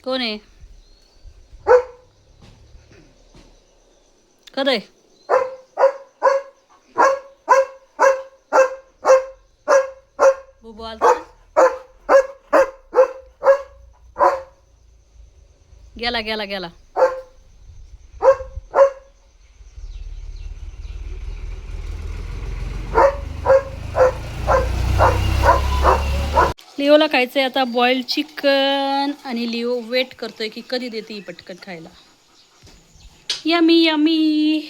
कोण आहे? कधी बुबू आलता ना? गेला गेला गेला. लिओला खायचंय आता बॉइल्ड चिकन आणि लिओ वेट करतोय की कधी देते ही पटकन खायला. Yummy yummy.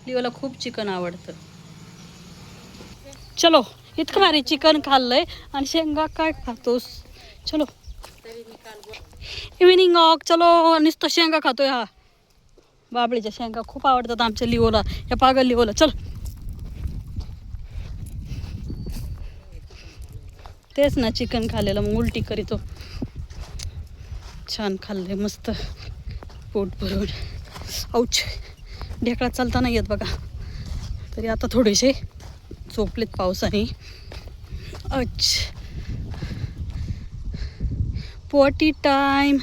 लिओला खूप चिकन आवडतं. चलो इतकं भारी चिकन खाल्लंय आणि शेंगा काय खातोस? चलो इव्हिनिंग वॉक. चलो नुसतं शेंगा खातोय हा. बाबळीच्या शेंगा खूप आवडतात आमच्या लिओला, या पागल लिओला. चल तेच ना, चिकन खाल्लेलं मग उलटी करीतो. छान खाल्ले मस्त पोट भरून. औच ढेकळा चालता नाही येत बघा, तरी आता थोडेसे झोपलेत पावसाने. अच्छ potty time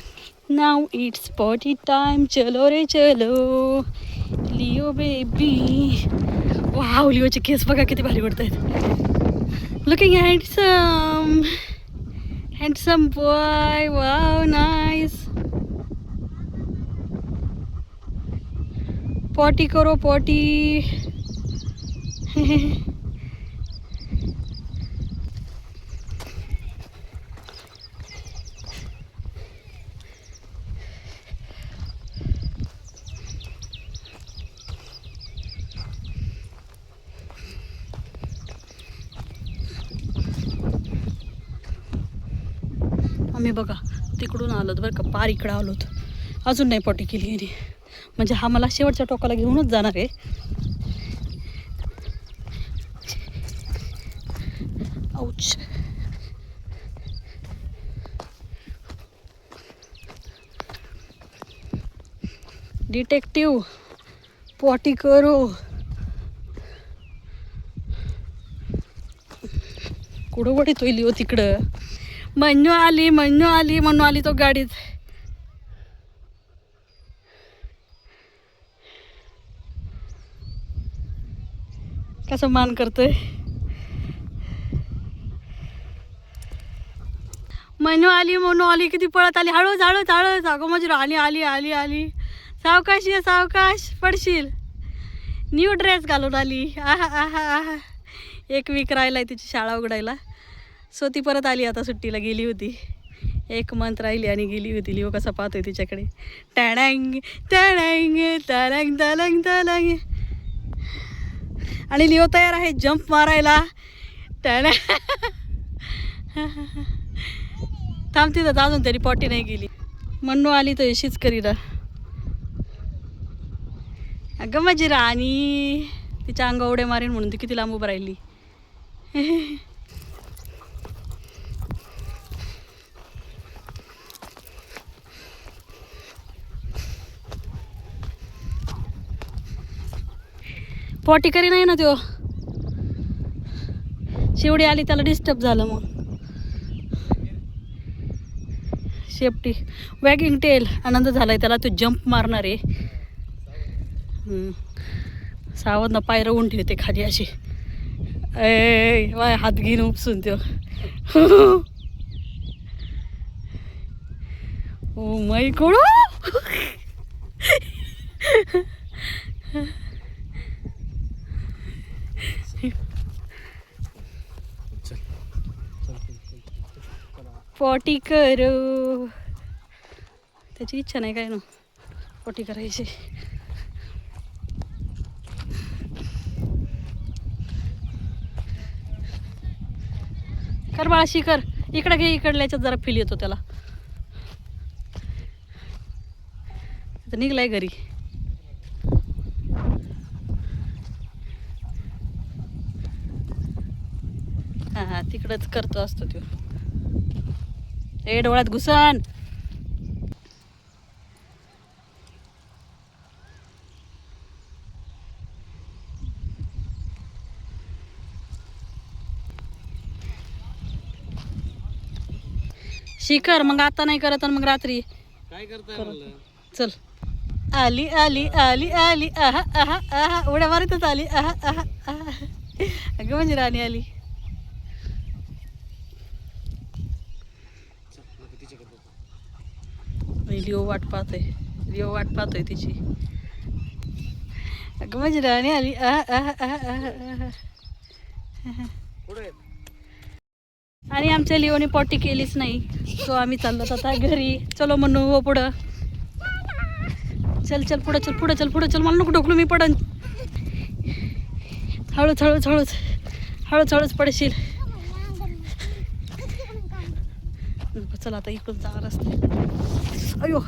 now, it's potty time. चलो रे चलो लिओ बेबी. वाव, लिओचे केस बघा किती भारी वाटत आहेत. Looking handsome, handsome boy. Wow nice. Potty करो पॉटी. आम्ही बघा तिकडून आलोत बरं का, पार इकडं आलोत. अजून नाही पॉटी केली आहे. म्हणजे हा मला शेवटच्या टोकाला घेऊनच जाणार आहे. औच. डिटेक्टिव पॉटी करो. कुठं वडीतोय लिओ तिकडं. मन्नू आली, मन्नू आली, मन्नू आली तो गाडीत. कसं मान करतोय. मन्नू आली, मन्नू आली. किती पळत आली. हळूच हळूच हळूच. अगं म्हणजे आली आली आली आली. सावकाश ये सावकाश, पडशील. न्यू ड्रेस घालून आली. आहा आहा आहा. 1 वीक राहिलाय तिची शाळा उघडायला. सो ती परत आली आता, सुट्टीला गेली होती. 1 मंथ राहिली आणि गेली होती. लिओ कसा पाहतोय तिच्याकडे. टँग टँग तलंग तलंग तलंग. आणि लिओ तयार आहे जंप मारायला. टँग. थांबती तर अजून तरी पॉटी नाही गेली. मन्नू आली तर अशीच करीला. अगं माझी राणी. तिच्या अंगा उड्या मारेन म्हणून ती किती लांब उभं राहिली. पॉटी करी नाही ना तो. शेवटी आली त्याला डिस्टर्ब झालं. मग शेपटी वॅगिंग टेल आनंद झालाय त्याला. तो जंप मारणार आहे. सावधनं पाय रवून ठेवते खाली अशी. वाय हात घेऊन उपसून तो. Oh my God. पॉटी करो. त्याची इच्छा नाही काय ना पॉटी करायची. कर बाळाशी कर. इकडे घे, इकडल्याच्यात जरा फील येतो त्याला. आता निघलाय घरी. हा तिकडंच करतो असतो तो. डोळ्यात घुसन. शिखर मग आता नाही करत आणि मग रात्री काय करताय म्हणलं? चल आली आली आली आली आहा आहा आहा उड्या मारतच आली आहा आहा आहा अगं म्हणजे राणी आली. लिओ वाट पाहतोय, लिओ वाट पाहतोय तिची. अगं म्हणजे राणी आली आहा आहा आहा आहा आहा. पुढे आणि आमच्या लिओने पॉटी केलीच नाही, सो आम्ही चाललो आता घरी. चलो म्हणू हो पुढं. चल चल पुढं चल पुढं चल पुढं चल. मला नको ढोकलू, मी पडन. हळूच हळूच हळूच हळूच हळूच पडशील. चल आता इकडून चांगला रस्ता. अयो